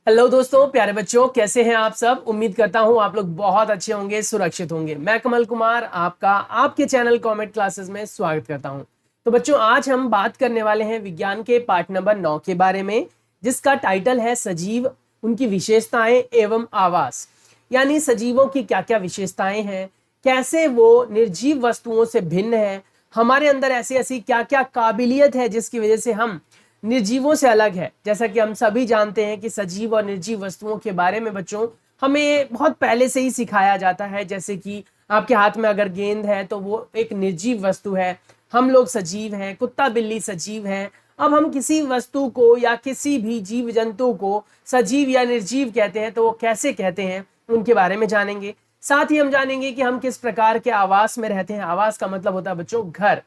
Hello दोस्तों, प्यारे बच्चों, कैसे हैं आप सब। उम्मीद करता हूं आप लोग बहुत अच्छे होंगे, सुरक्षित होंगे। मैं कमल कुमार आपका आपके चैनल कॉमेट क्लासेस में स्वागत करता हूं। तो बच्चों, आज हम बात करने वाले हैं विज्ञान के पाठ नंबर 9 के बारे में, जिसका टाइटल है सजीव, उनकी विशेषताएं एवं आवास। यानी सजीवों की क्या क्या विशेषताएं हैं, कैसे वो निर्जीव वस्तुओं से भिन्न है, हमारे अंदर ऐसी ऐसी क्या क्या काबिलियत है जिसकी वजह से हम निर्जीवों से अलग है। जैसा कि हम सभी जानते हैं कि सजीव और निर्जीव वस्तुओं के बारे में बच्चों हमें बहुत पहले से ही सिखाया जाता है। जैसे कि आपके हाथ में अगर गेंद है तो वो एक निर्जीव वस्तु है, हम लोग सजीव हैं, कुत्ता बिल्ली सजीव है। अब हम किसी वस्तु को या किसी भी जीव जंतु को सजीव या निर्जीव कहते हैं तो वो कैसे कहते हैं, उनके बारे में जानेंगे। साथ ही हम जानेंगे कि हम किस प्रकार के आवास में रहते हैं। आवास का मतलब होता है बच्चों घर।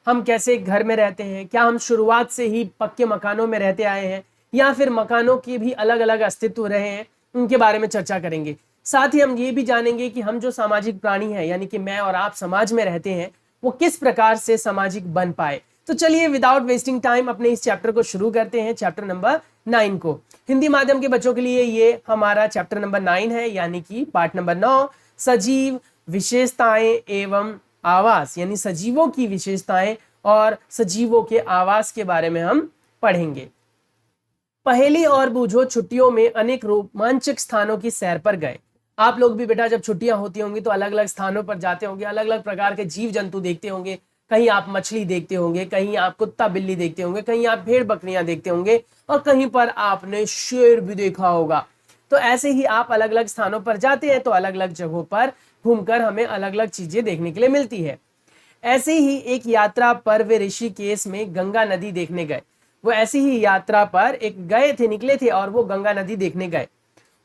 हम कैसे घर में रहते हैं, क्या हम शुरुआत से ही पक्के मकानों में रहते आए हैं या फिर मकानों के भी अलग अलग अस्तित्व रहे हैं, उनके बारे में चर्चा करेंगे। साथ ही हम ये भी जानेंगे कि हम जो सामाजिक प्राणी हैं, यानी कि मैं और आप समाज में रहते हैं, वो किस प्रकार से सामाजिक बन पाए। तो चलिए विदाउट वेस्टिंग टाइम अपने इस चैप्टर को शुरू करते हैं, चैप्टर नंबर 9 को। हिंदी माध्यम के बच्चों के लिए ये हमारा चैप्टर नंबर 9 है, यानी कि पार्ट नंबर 9, सजीव, विशेषताएं एवं आवास। यानी सजीवों की विशेषताएं और सजीवों के आवास के बारे में हम पढ़ेंगे। पहेली और बूझो छुट्टियों में अनेक रोमांचक स्थानों की सैर पर गए। आप लोग भी बेटा जब छुट्टियां होती होंगी तो अलग अलग स्थानों पर जाते होंगे, अलग अलग प्रकार के जीव जंतु देखते होंगे। कहीं आप मछली देखते होंगे, कहीं आप कुत्ता बिल्ली देखते होंगे, कहीं आप भेड़ बकरियां देखते होंगे और कहीं पर आपने शेर भी देखा होगा। तो ऐसे ही आप अलग अलग स्थानों पर जाते हैं तो अलग अलग जगहों पर घूमकर हमें अलग अलग चीजें देखने के लिए मिलती है। ऐसे ही एक यात्रा पर वे ऋषिकेश में गंगा नदी देखने गए। वो ऐसी ही यात्रा पर एक गए थे, निकले थे और वो गंगा नदी देखने गए।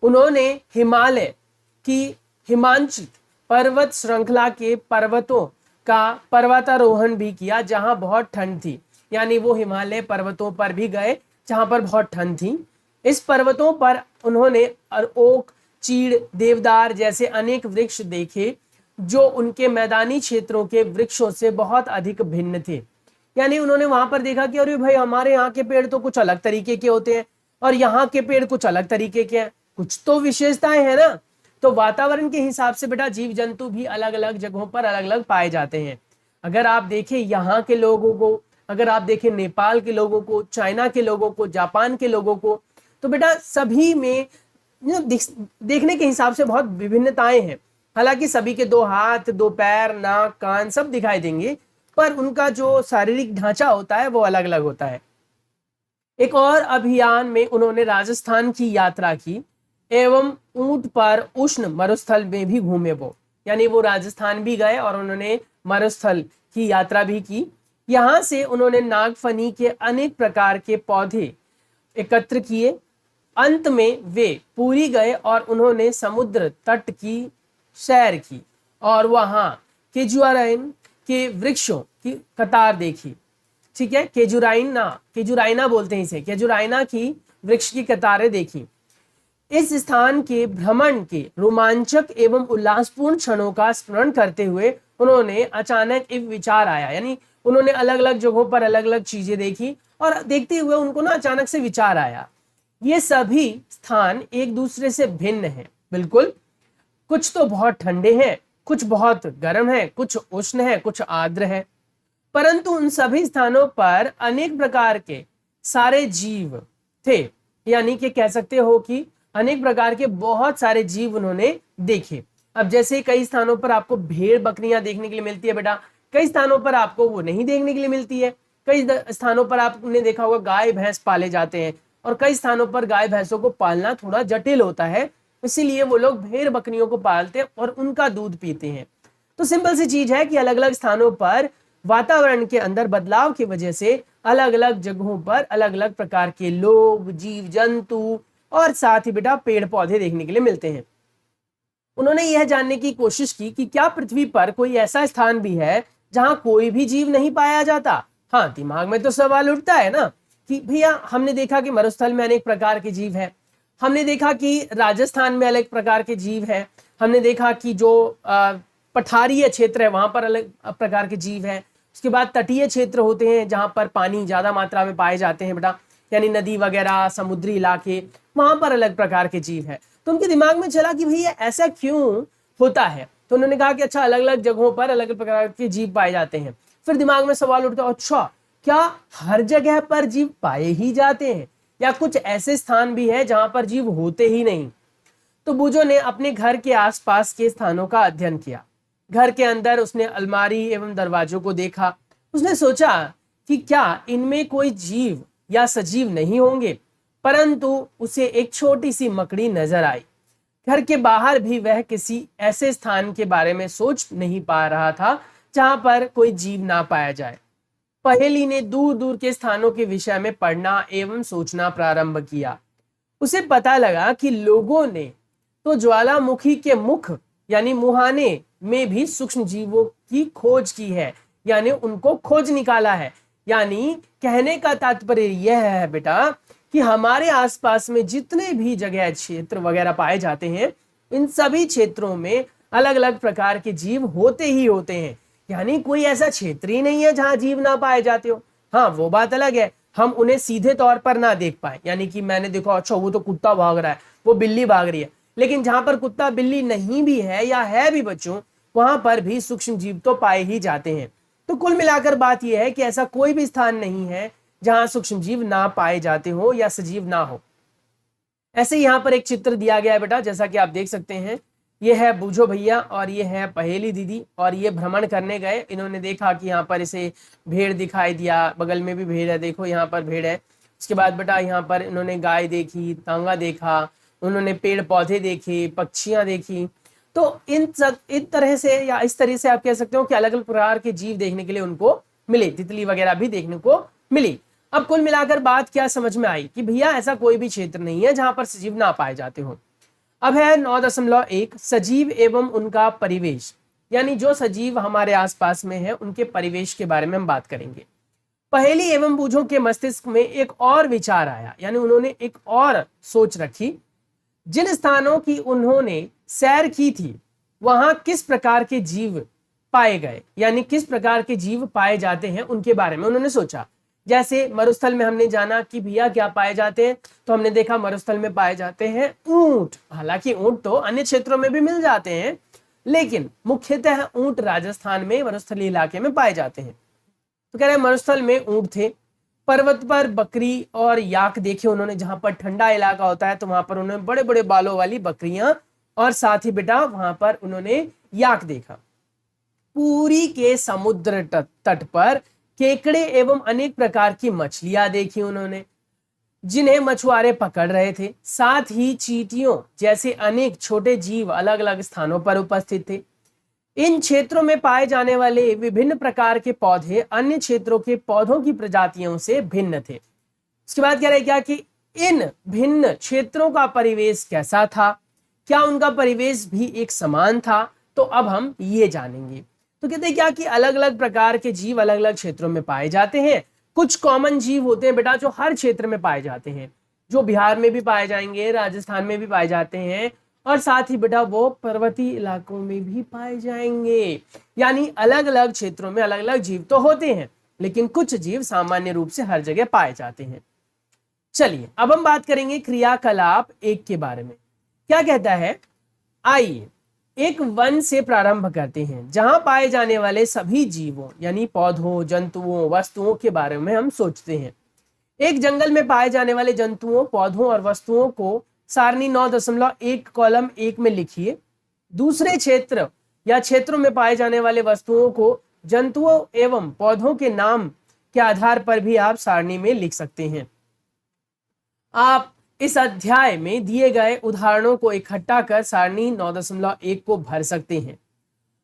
उन्होंने हिमालय की हिमांचित पर्वत श्रृंखला के पर्वतों का पर्वतारोहण भी किया, जहां बहुत ठंड थी। यानी वो हिमालय पर्वतों पर भी गए जहां पर बहुत ठंड थी। इस पर्वतों पर उन्होंने ओक, चीड़, देवदार जैसे अनेक वृक्ष देखे जो उनके मैदानी क्षेत्रों के वृक्षों से बहुत अधिक भिन्न थे। यानी उन्होंने वहां पर देखा कि अरे भाई, हमारे यहाँ के पेड़ तो कुछ अलग तरीके के होते हैं और यहाँ के पेड़ कुछ अलग तरीके के हैं, कुछ तो विशेषताएं हैं ना। तो वातावरण के हिसाब से बेटा जीव जंतु भी अलग अलग जगहों पर अलग अलग पाए जाते हैं। अगर आप देखें यहाँ के लोगों को, अगर आप देखें नेपाल के लोगों को, चाइना के लोगों को, जापान के लोगों को, तो बेटा सभी में देखने के हिसाब से बहुत विभिन्नताएं हैं। हालांकि सभी के दो हाथ, दो पैर, नाक, कान सब दिखाई देंगे, पर उनका जो शारीरिक ढांचा होता है वो अलग अलग होता है। एक और अभियान में उन्होंने राजस्थान की यात्रा की एवं ऊंट पर उष्ण मरुस्थल में भी घूमे वो। यानी वो राजस्थान भी गए और उन्होंने मरुस्थल की यात्रा भी की। यहां से उन्होंने नागफनी के अनेक प्रकार के पौधे एकत्र किए। अंत में वे पुरी गए और उन्होंने समुद्र तट की सैर की और वहां केजुराइन के वृक्षों की कतार देखी। ठीक है, केजुराइना बोलते हैं इसे, केजुराइना की वृक्ष की कतारें देखी। इस स्थान के भ्रमण के रोमांचक एवं उल्लासपूर्ण क्षणों का स्मरण करते हुए उन्होंने अचानक एक विचार आया। यानी उन्होंने अलग अलग जगहों पर अलग अलग चीजें देखी और देखते हुए उनको ना अचानक से विचार आया, ये सभी स्थान एक दूसरे से भिन्न हैं। बिल्कुल, कुछ तो बहुत ठंडे हैं, कुछ बहुत गर्म हैं, कुछ उष्ण हैं, कुछ आर्द्र हैं, परंतु उन सभी स्थानों पर अनेक प्रकार के सारे जीव थे। यानी कि कह सकते हो कि अनेक प्रकार के बहुत सारे जीव उन्होंने देखे। अब जैसे कई स्थानों पर आपको भेड़ बकरियां देखने के लिए मिलती है बेटा, कई स्थानों पर आपको वो नहीं देखने के लिए मिलती है। कई स्थानों पर आपने देखा होगा गाय भैंस पाले जाते हैं और कई स्थानों पर गाय भैंसों को पालना थोड़ा जटिल होता है, इसीलिए वो लोग भेड़ बकरियों को पालते हैं और उनका दूध पीते हैं। तो सिंपल सी चीज है कि अलग अलग स्थानों पर वातावरण के अंदर बदलाव की वजह से अलग अलग जगहों पर अलग अलग प्रकार के लोग, जीव जंतु और साथ ही बेटा पेड़ पौधे देखने के लिए मिलते हैं। उन्होंने यह जानने की कोशिश की कि क्या पृथ्वी पर कोई ऐसा स्थान भी है जहां कोई भी जीव नहीं पाया जाता। हाँ, दिमाग में तो सवाल उठता है ना कि भैया, हमने देखा कि मरुस्थल में अनेक प्रकार के जीव है, हमने देखा कि राजस्थान में अलग प्रकार के जीव है, हमने देखा कि जो पठारीय क्षेत्र है वहां पर अलग प्रकार के जीव है। उसके बाद तटीय क्षेत्र होते हैं जहां पर पानी ज्यादा मात्रा में पाए जाते हैं बेटा, यानी नदी वगैरह, समुद्री इलाके, वहां पर अलग प्रकार के जीव है। तो उनके दिमाग में चला कि भैया ऐसा क्यों होता है। तो उन्होंने कहा कि अच्छा, अलग अलग जगहों पर अलग अलग प्रकार के जीव पाए जाते हैं। फिर दिमाग में सवाल उठता, अच्छा क्या हर जगह पर जीव पाए ही जाते हैं या कुछ ऐसे स्थान भी है जहां पर जीव होते ही नहीं। तो बूझो ने अपने घर के आसपास के स्थानों का अध्ययन किया। घर के अंदर उसने अलमारी एवं दरवाजों को देखा। उसने सोचा कि क्या इनमें कोई जीव या सजीव नहीं होंगे, परंतु उसे एक छोटी सी मकड़ी नजर आई। घर के बाहर भी वह किसी ऐसे स्थान के बारे में सोच नहीं पा रहा था जहां पर कोई जीव ना पाया जाए। पहेली ने दूर दूर के स्थानों के विषय में पढ़ना एवं सोचना प्रारंभ किया। उसे पता लगा कि लोगों ने तो ज्वालामुखी के मुख यानी मुहाने में भी सूक्ष्म जीवों की खोज की है, यानी उनको खोज निकाला है। यानी कहने का तात्पर्य यह है बेटा कि हमारे आसपास में जितने भी जगह क्षेत्र वगैरह पाए जाते हैं, इन सभी क्षेत्रों में अलग अलग प्रकार के जीव होते ही होते हैं। यानी कोई ऐसा क्षेत्र ही नहीं है जहां जीव ना पाए जाते हो। हाँ, वो बात अलग है, हम उन्हें सीधे तौर पर ना देख पाए, यानी कि मैंने देखा अच्छा वो तो कुत्ता भाग रहा है, वो बिल्ली भाग रही है, लेकिन जहां पर कुत्ता बिल्ली नहीं भी है या है भी बच्चों, वहां पर भी सूक्ष्म जीव तो पाए ही जाते हैं। तो कुल मिलाकर बात यह है कि ऐसा कोई भी स्थान नहीं है जहां सूक्ष्म जीव ना पाए जाते हो या सजीव ना हो। ऐसे यहाँ पर एक चित्र दिया गया है बेटा, जैसा कि आप देख सकते हैं। ये है बूझो भैया और ये है पहेली दीदी, और ये भ्रमण करने गए। इन्होंने देखा कि यहाँ पर इसे भेड़ दिखाई दिया, बगल में भी भेड़ है, देखो यहाँ पर भेड़ है। उसके बाद बेटा यहाँ पर इन्होंने गाय देखी, तांगा देखा, उन्होंने पेड़ पौधे देखे, पक्षियां देखी। तो इन तरह से या इस तरह से आप कह सकते हो कि अलग अलग प्रकार के जीव देखने के लिए उनको मिले, तितली वगैरह भी देखने को मिली। अब कुल मिलाकर बात क्या समझ में आई कि भैया ऐसा कोई भी क्षेत्र नहीं है जहां पर सजीव ना पाए जाते हो। अब है 9.1 सजीव एवं उनका परिवेश, यानी जो सजीव हमारे आसपास में है उनके परिवेश के बारे में हम बात करेंगे। पहेली एवं बूझों के मस्तिष्क में एक और विचार आया, यानी उन्होंने एक और सोच रखी। जिन स्थानों की उन्होंने सैर की थी वहां किस प्रकार के जीव पाए गए, यानी किस प्रकार के जीव पाए जाते हैं उनके बारे में उन्होंने सोचा। जैसे मरुस्थल में हमने जाना कि भैया क्या पाए जाते हैं, तो हमने देखा मरुस्थल में पाए जाते हैं ऊंट। हालांकि ऊंट तो अन्य क्षेत्रों में भी मिल जाते हैं, लेकिन मुख्यतः ऊंट राजस्थान में मरुस्थलीय इलाके में पाए जाते हैं। तो कह रहे मरुस्थल में ऊंट थे। पर्वत पर बकरी और याक देखे उन्होंने, जहां पर ठंडा इलाका होता है तो वहां पर उन्होंने बड़े बड़े बालों वाली बकरियां, और साथ ही बेटा वहां पर उन्होंने याक देखा। पूरी के समुद्र तट पर केकड़े एवं अनेक प्रकार की मछलियां देखी उन्होंने, जिन्हें मछुआरे पकड़ रहे थे। साथ ही चींटियों जैसे अनेक छोटे जीव अलग अलग स्थानों पर उपस्थित थे। इन क्षेत्रों में पाए जाने वाले विभिन्न प्रकार के पौधे अन्य क्षेत्रों के पौधों की प्रजातियों से भिन्न थे। उसके बाद कह रहे क्या कि इन भिन्न क्षेत्रों का परिवेश कैसा था, क्या उनका परिवेश भी एक समान था। तो अब हम ये जानेंगे। तो कहते हैं क्या कि अलग अलग प्रकार के जीव अलग अलग क्षेत्रों में पाए जाते हैं। कुछ कॉमन जीव होते हैं बेटा जो हर क्षेत्र में पाए जाते हैं, जो बिहार में भी पाए जाएंगे, राजस्थान में भी पाए जाते हैं, और साथ ही बेटा वो पर्वतीय इलाकों में भी पाए जाएंगे। यानी अलग अलग क्षेत्रों में अलग अलग जीव तो होते हैं, लेकिन कुछ जीव सामान्य रूप से हर जगह पाए जाते हैं। चलिए अब हम बात करेंगे क्रियाकलाप 1 के बारे में। क्या कहता है, आइए एक वन से प्रारंभ करते हैं जहां पाए जाने वाले सभी जीवों यानी पौधों, जंतुओं, वस्तुओं के बारे में हम सोचते हैं। एक जंगल में पाए जाने वाले जंतुओं, पौधों और वस्तुओं को सारणी 9.1 कॉलम 1 में लिखिए। दूसरे क्षेत्र या क्षेत्रों में पाए जाने वाले वस्तुओं को जंतुओं एवं पौधों के नाम के आधार पर भी आप सारणी में लिख सकते हैं। आप इस अध्याय में दिए गए उदाहरणों को इकट्ठा कर सारणी 9.1 को भर सकते हैं।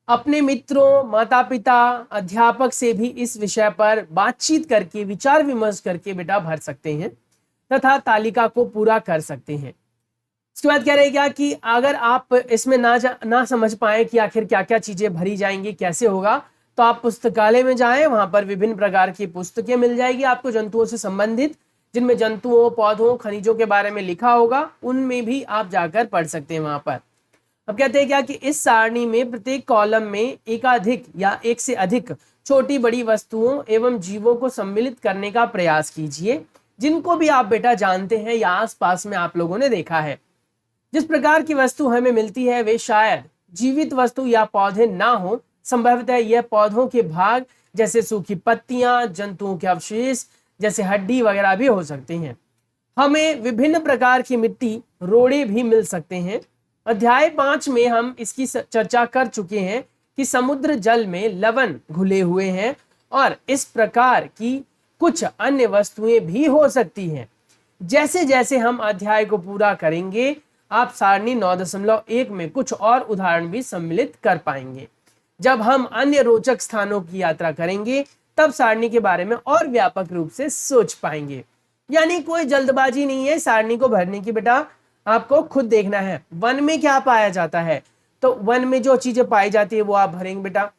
अपने मित्रों, माता पिता, अध्यापक से भी इस विषय पर बातचीत करके, विचार विमर्श करके बेटा भर सकते हैं तथा तालिका को पूरा कर सकते हैं। उसके बाद कह रहे क्या कि अगर आप इसमें ना समझ पाए कि आखिर क्या क्या चीजें भरी जाएंगी, कैसे होगा, तो आप पुस्तकालय में जाएं, वहां पर विभिन्न प्रकार की पुस्तकें मिल जाएगी आपको जंतुओं से संबंधित, जिनमें जंतुओं, पौधों, खनिजों के बारे में लिखा होगा, उनमें भी आप जाकर पढ़ सकते हैं वहां पर। अब कहते हैं क्या कि इस सारणी में प्रत्येक कॉलम में एकाधिक या एक से अधिक छोटी बड़ी वस्तुओं एवं जीवों को सम्मिलित करने का प्रयास कीजिए। जिनको भी आप बेटा जानते हैं या आसपास में आप लोगों ने देखा है। जिस प्रकार की वस्तु हमें मिलती है वे शायद जीवित वस्तु या पौधे ना हो, संभवतः यह पौधों के भाग जैसे सूखी पत्तियां, जंतुओं के अवशेष जैसे हड्डी वगैरह भी हो सकते हैं। हमें विभिन्न प्रकार की मिट्टी, रोड़े भी मिल सकते हैं। अध्याय 5 में हम इसकी चर्चा कर चुके हैं कि समुद्र जल में लवण घुले हुए हैं और इस प्रकार की कुछ अन्य वस्तुएं भी हो सकती हैं। जैसे जैसे हम अध्याय को पूरा करेंगे आप सारणी 9.1 में कुछ और उदाहरण भी सम्मिलित कर पाएंगे। जब हम अन्य रोचक स्थानों की यात्रा करेंगे तब सारणी के बारे में और व्यापक रूप से सोच पाएंगे। यानी कोई जल्दबाजी नहीं है सारणी को भरने की बेटा, आपको खुद देखना है वन में क्या पाया जाता है। तो वन में जो चीजें पाई जाती है वो आप भरेंगे बेटा।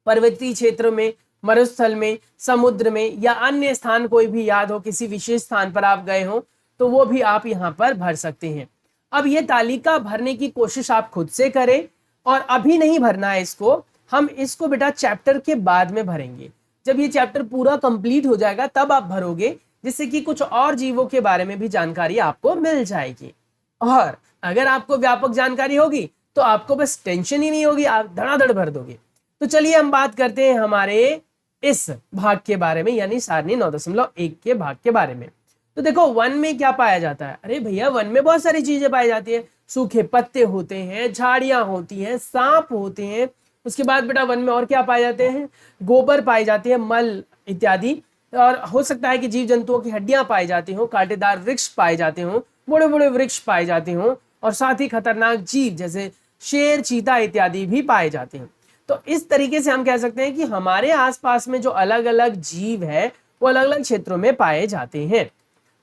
पर्वतीय क्षेत्र में, मरुस्थल में, समुद्र में या अन्य स्थान कोई भी याद हो, किसी विशेष स्थान पर आप गए हो तो वो भी आप यहाँ पर भर सकते हैं। अब ये तालिका भरने की कोशिश आप खुद से करें और अभी नहीं भरना है इसको, हम इसको बेटा चैप्टर के बाद में भरेंगे। जब ये चैप्टर पूरा कंप्लीट हो जाएगा तब आप भरोगे, जिससे कि कुछ और जीवों के बारे में भी जानकारी आपको मिल जाएगी। और अगर आपको व्यापक जानकारी होगी तो आपको बस टेंशन ही नहीं होगी, आप धड़ाधड़ भर दोगे। तो चलिए हम बात करते हैं हमारे इस भाग के बारे में, यानी सारणी 9.1 के भाग के बारे में। तो देखो वन में क्या पाया जाता है। अरे भैया वन में बहुत सारी चीजें पाई जाती है। सूखे पत्ते होते हैं, झाड़ियां होती हैं, सांप होते हैं। उसके बाद बेटा वन में और क्या पाए जाते हैं, गोबर पाई जाती है, मल इत्यादि। और हो सकता है कि जीव जंतुओं की हड्डियां पाई जाती हों, कांटेदार वृक्ष पाए जाते हों, बड़े बड़े वृक्ष पाए जाते हों और साथ ही खतरनाक जीव जैसे शेर, चीता इत्यादि भी पाए जाते हैं। तो इस तरीके से हम कह सकते हैं कि हमारे आसपास में जो अलग अलग जीव है वो अलग अलग क्षेत्रों में पाए जाते हैं।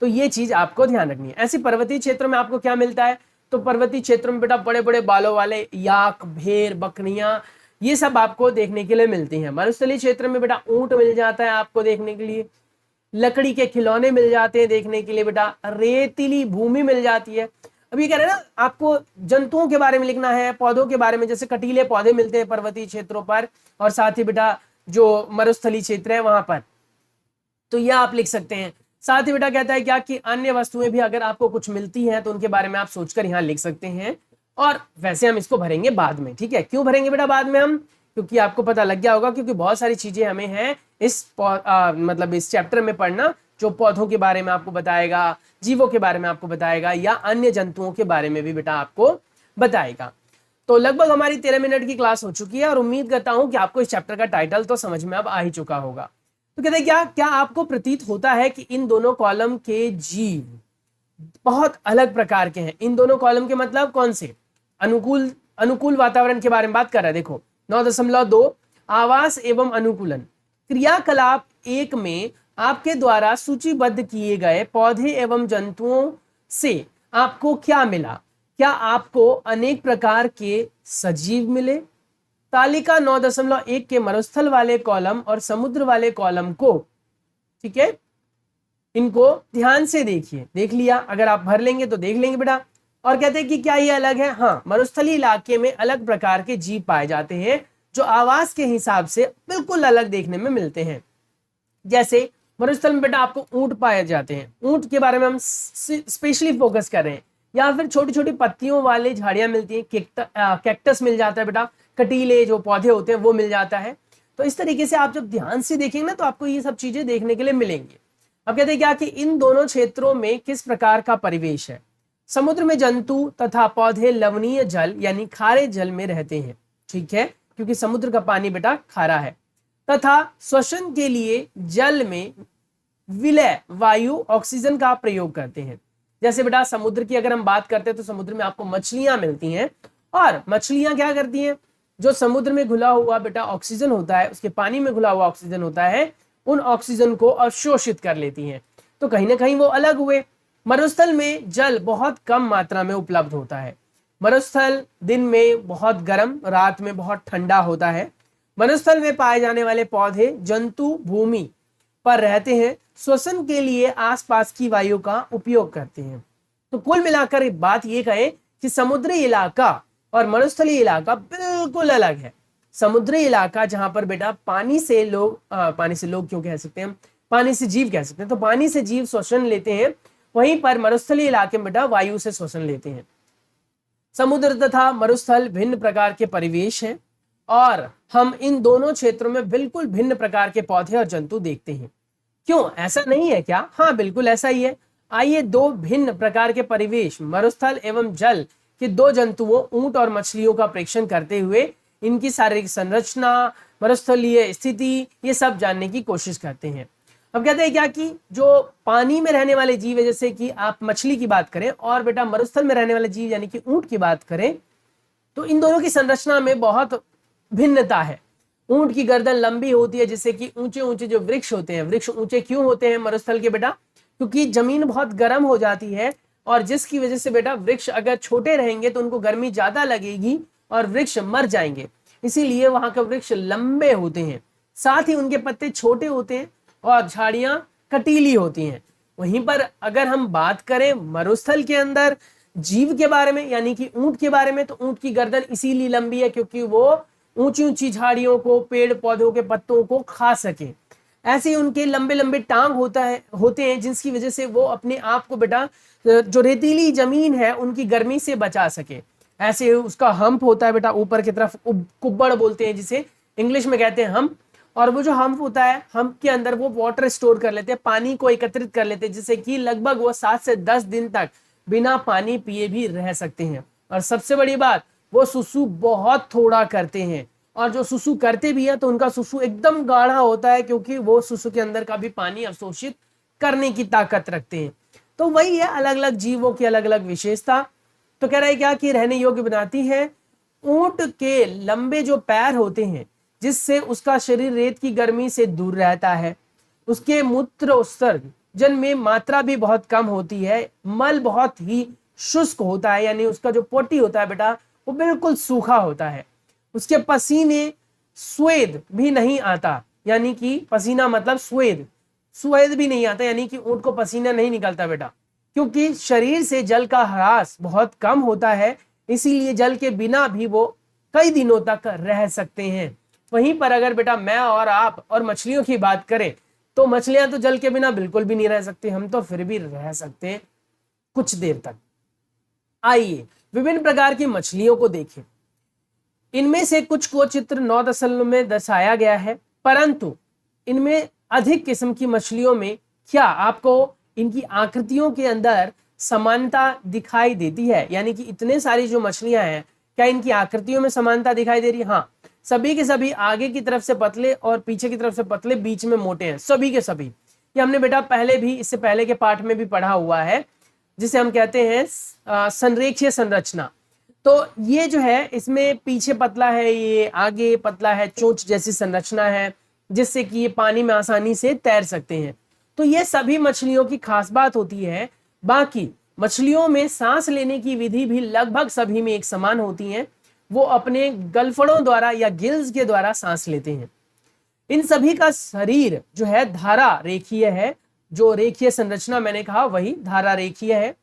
तो ये चीज आपको ध्यान रखनी है। ऐसे पर्वतीय क्षेत्रों में आपको क्या मिलता है, तो पर्वतीय क्षेत्रों में बेटा बड़े बड़े बालों वाले याक, भेड़, बकरियां, ये सब आपको देखने के लिए मिलती हैं। मरुस्थलीय क्षेत्र में बेटा ऊंट मिल जाता है आपको देखने के लिए, लकड़ी के खिलौने मिल जाते हैं देखने के लिए बेटा, रेतीली भूमि मिल जाती है। अब ये कह रहे हैं ना आपको जंतुओं के बारे में लिखना है, पौधों के बारे में, जैसे कटीले पौधे मिलते हैं पर्वतीय क्षेत्रों पर और साथ ही बेटा जो मरुस्थलीय क्षेत्र है वहां पर, तो यह आप लिख सकते हैं। साथ ही बेटा कहता है क्या कि अन्य वस्तुएं भी अगर आपको कुछ मिलती हैं तो उनके बारे में आप सोचकर यहाँ लिख सकते हैं। और वैसे हम इसको भरेंगे बाद में, ठीक है। क्यों भरेंगे बेटा बाद में हम, क्योंकि आपको पता लग गया होगा क्योंकि बहुत सारी चीजें हमें हैं इस मतलब इस चैप्टर में पढ़ना, जो पौधों के बारे में आपको बताएगा, जीवों के बारे में आपको बताएगा या अन्य जंतुओं के बारे में भी बेटा आपको बताएगा। तो लगभग हमारी 13 मिनट की क्लास हो चुकी है और उम्मीद करता हूं कि आपको इस चैप्टर का टाइटल तो समझ में अब आ ही चुका होगा। तो कहते हैं क्या क्या आपको प्रतीत होता है कि इन दोनों कॉलम के जीव बहुत अलग प्रकार के हैं। इन दोनों कॉलम के मतलब कौन से, अनुकूल वातावरण के बारे में बात कर रहा है। देखो 9.2 आवास एवं अनुकूलन। क्रियाकलाप 1 में आपके द्वारा सूचीबद्ध किए गए पौधे एवं जंतुओं से आपको क्या मिला, क्या आपको अनेक प्रकार के सजीव मिले। तालिका 9.1 के मरुस्थल वाले कॉलम और समुद्र वाले कॉलम को, ठीक है, इनको ध्यान से देखिए। देख लिया, अगर आप भर लेंगे तो देख लेंगे बेटा। और कहते हैं कि क्या ये अलग है, हाँ, मरुस्थलीय इलाके में अलग प्रकार के जीव पाए जाते हैं जो आवास के हिसाब से बिल्कुल अलग देखने में मिलते हैं। जैसे मरुस्थल में बेटा आपको ऊंट पाए जाते हैं, ऊंट के बारे में हम स्पेशली फोकस कर रहे हैं। या फिर छोटी छोटी पत्तियों वाले झाड़ियां मिलती हैं, कैक्टस मिल जाता है बेटा, कटीले जो पौधे होते हैं वो मिल जाता है। तो इस तरीके से आप जब ध्यान से देखेंगे ना तो आपको ये सब चीजें देखने के लिए मिलेंगी। अब कहते हैं क्या कि इन दोनों क्षेत्रों में किस प्रकार का परिवेश है। समुद्र में जंतु तथा पौधे लवणीय जल यानी खारे जल में रहते हैं, ठीक है, क्योंकि समुद्र का पानी बेटा खारा है, तथा श्वसन के लिए जल में विलय वायु ऑक्सीजन का प्रयोग करते हैं। जैसे बेटा समुद्र की अगर हम बात करते हैं तो समुद्र में आपको मछलियां मिलती हैं और मछलियां क्या करती हैं, जो समुद्र में घुला हुआ बेटा ऑक्सीजन होता है, उसके पानी में घुला हुआ ऑक्सीजन होता है, उन ऑक्सीजन को अवशोषित कर लेती हैं। तो कहीं ना कहीं वो अलग हुए। मरुस्थल में जल बहुत कम मात्रा में उपलब्ध होता है। मरुस्थल दिन में बहुत गर्म, रात में बहुत ठंडा होता है। मरुस्थल में पाए जाने वाले पौधे जंतु भूमि पर रहते हैं, श्वसन के लिए आसपास की वायु का उपयोग करते हैं। तो कुल मिलाकर बात यह कहे कि समुद्री इलाका और मरुस्थलीय इलाका बिल्कुल अलग है। समुद्री इलाका जहां पर बेटा पानी से लोग क्यों कह सकते हैं, पानी से जीव कह सकते हैं। तो पानी से जीव श्वसन लेते हैं, वहीं पर मरुस्थलीय इलाके में बेटा वायु से श्वसन लेते हैं। समुद्र तथा मरुस्थल भिन्न प्रकार के परिवेश हैं और हम इन दोनों क्षेत्रों में बिल्कुल भिन्न प्रकार के पौधे और जंतु देखते हैं। क्यों, ऐसा नहीं है क्या? हाँ, बिल्कुल ऐसा ही है। आइए दो भिन्न प्रकार के परिवेश मरुस्थल एवं जल के दो जंतुओं ऊंट और मछलियों का प्रेक्षण करते हुए इनकी शारीरिक संरचना, मरुस्थलीय स्थिति, ये सब जानने की कोशिश करते हैं। अब कहते हैं क्या कि जो पानी में रहने वाले जीव है, जैसे कि आप मछली की बात करें और बेटा मरुस्थल में रहने वाले जीव यानी कि ऊंट की बात करें, तो इन दोनों की संरचना में बहुत भिन्नता है। ऊंट की गर्दन लंबी होती है, जिससे कि ऊंचे ऊंचे जो वृक्ष होते हैं, वृक्ष ऊंचे क्यों होते हैं मरुस्थल के बेटा? क्योंकि जमीन बहुत गर्म हो जाती है और जिसकी वजह से बेटा वृक्ष अगर छोटे रहेंगे तो उनको गर्मी ज्यादा लगेगी और वृक्ष मर जाएंगे, इसीलिए वहां के वृक्ष लंबे होते हैं। साथ ही उनके पत्ते छोटे होते हैं और झाड़ियां कटीली होती हैं। वहीं पर अगर हम बात करें मरुस्थल के अंदर जीव के बारे में यानी कि ऊंट के बारे में, तो ऊंट की गर्दन इसीलिए लंबी है क्योंकि वो ऊंची ऊंची झाड़ियों को, पेड़ पौधों के पत्तों को खा सके। ऐसे उनके लंबे लंबे टांग होते हैं, जिसकी वजह से वो अपने आप को बेटा जो रेतीली जमीन है उनकी गर्मी से बचा सके। ऐसे उसका हम्प होता है बेटा ऊपर की तरफ, कुब्बड़ बोलते हैं जिसे इंग्लिश में कहते हैं हम्प। और वो जो हम्प होता है, हम्प के अंदर वो वाटर स्टोर कर लेते हैं, पानी को एकत्रित कर लेते हैं, जिससे कि लगभग वो 7 से 10 दिन तक बिना पानी पिए भी रह सकते हैं। और सबसे बड़ी बात, वो सुसु बहुत थोड़ा करते हैं और जो सुसु करते भी है तो उनका सुसु एकदम गाढ़ा होता है क्योंकि वो सुसु के अंदर का भी पानी अवशोषित करने की ताकत रखते हैं। तो वही है, अलग अलग जीवों की अलग अलग विशेषता। तो कह रहा है क्या कि रहने योग्य बनाती है। ऊंट के लंबे जो पैर होते हैं जिससे उसका शरीर रेत की गर्मी से दूर रहता है। उसके मूत्र उत्सर्जन में मात्रा भी बहुत कम होती है। मल बहुत ही शुष्क होता है, यानी उसका जो पोटी होता है बेटा वो बिल्कुल सूखा होता है। उसके पसीने स्वेद भी नहीं आता, यानी कि पसीना मतलब स्वेद भी नहीं आता, यानी कि ऊंट को पसीना नहीं निकलता बेटा, क्योंकि शरीर से जल का ह्रास बहुत कम होता है, इसीलिए जल के बिना भी वो कई दिनों तक रह सकते हैं। वहीं पर अगर बेटा मैं और आप और मछलियों की बात करें तो मछलियां तो जल के बिना बिल्कुल भी नहीं रह सकती, हम तो फिर भी रह सकते हैं कुछ देर तक। आइए विभिन्न प्रकार की मछलियों को देखें। इनमें से कुछ को चित्र 9 दशमलव में दर्शाया गया है, परंतु इनमें अधिक किस्म की मछलियों में क्या आपको इनकी आकृतियों के अंदर समानता दिखाई देती है? यानी कि इतने सारी जो मछलियां हैं, क्या इनकी आकृतियों में समानता दिखाई दे रही है? हाँ, सभी के सभी आगे की तरफ से पतले और पीछे की तरफ से पतले, बीच में मोटे हैं, सभी के सभी। ये हमने बेटा पहले भी, इससे पहले के पाठ में भी पढ़ा हुआ है, जिसे हम कहते हैं संरेखीय संरचना। तो ये जो है इसमें पीछे पतला है, ये आगे पतला है, चोंच जैसी संरचना है, जिससे कि ये पानी में आसानी से तैर सकते हैं। तो ये सभी मछलियों की खास बात होती है। बाकी मछलियों में सांस लेने की विधि भी लगभग सभी में एक समान होती है। वो अपने गलफड़ों द्वारा या गिल्स के द्वारा सांस लेते हैं। इन सभी का शरीर जो है धारा रेखीय है। जो रेखीय संरचना मैंने कहा वही धारा रेखीय है,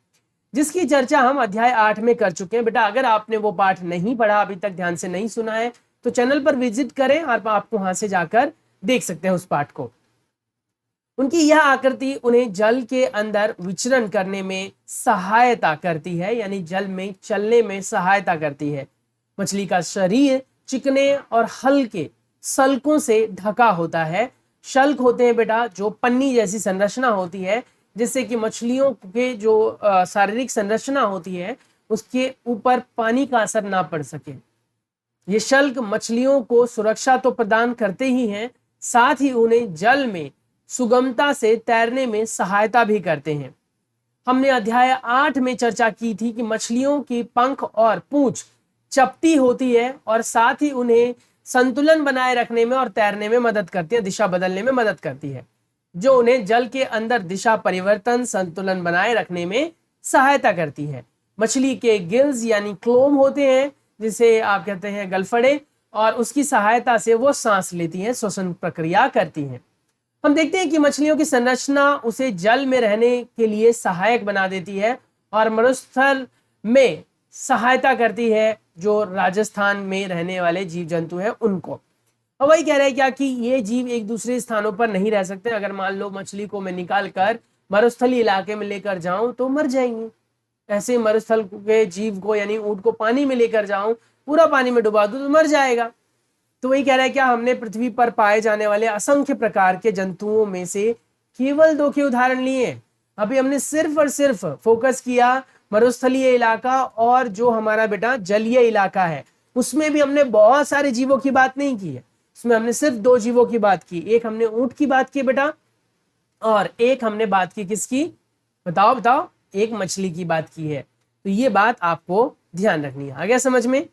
जिसकी चर्चा हम अध्याय 8 में कर चुके हैं। बेटा अगर आपने वो पाठ नहीं पढ़ा, अभी तक ध्यान से नहीं सुना है, तो चैनल पर विजिट करें और आपको वहां से जाकर देख सकते हैं उस पाठ को। उनकी यह आकृति उन्हें जल के अंदर विचरण करने में सहायता करती है, यानी जल में चलने में सहायता करती है। मछली का शरीर चिकने और हल्के सल्कों से ढका होता है। शल्क होते हैं बेटा जो पन्नी जैसी संरचना होती है, जिससे कि मछलियों के जो शारीरिक संरचना होती है उसके ऊपर पानी का असर ना पड़ सके। ये शल्क मछलियों को सुरक्षा तो प्रदान करते ही हैं, साथ ही उन्हें जल में सुगमता से तैरने में सहायता भी करते हैं। हमने अध्याय 8 में चर्चा की थी कि मछलियों की पंख और पूंछ चपटी होती है और साथ ही उन्हें संतुलन बनाए रखने में और तैरने में मदद करती है, दिशा बदलने में मदद करती है, जो उन्हें जल के अंदर दिशा परिवर्तन, संतुलन बनाए रखने में सहायता करती है। मछली के गिल्स यानी क्लोम होते हैं, जिसे आप कहते हैं गलफड़े, और उसकी सहायता से वो सांस लेती हैं, श्वसन प्रक्रिया करती हैं। हम देखते हैं कि मछलियों की संरचना उसे जल में रहने के लिए सहायक बना देती है और मरुस्थल में सहायता करती है, जो राजस्थान में रहने वाले जीव जंतु हैं उनको। और वही कह रहे हैं क्या कि ये जीव एक दूसरे स्थानों पर नहीं रह सकते। अगर मान लो मछली को मैं निकाल कर मरुस्थलीय इलाके में लेकर जाऊं तो मर जाएंगे। ऐसे मरुस्थल के जीव को यानी ऊंट को पानी में लेकर जाऊं, पूरा पानी में डुबा दूं तो मर जाएगा। तो वही कह रहा है क्या हमने पृथ्वी पर पाए जाने वाले असंख्य प्रकार के जंतुओं में से केवल 2 के उदाहरण लिए। अभी हमने सिर्फ और सिर्फ फोकस किया मरुस्थलीय इलाका और जो हमारा बेटा जलीय इलाका है, उसमें भी हमने बहुत सारे जीवों की बात नहीं की है। उसमें हमने सिर्फ 2 जीवों की बात की। एक हमने ऊंट की बात की बेटा, और एक हमने बात की किसकी, बताओ बताओ, एक मछली की बात की है। तो ये बात आपको ध्यान रखनी है। आ गया समझ में?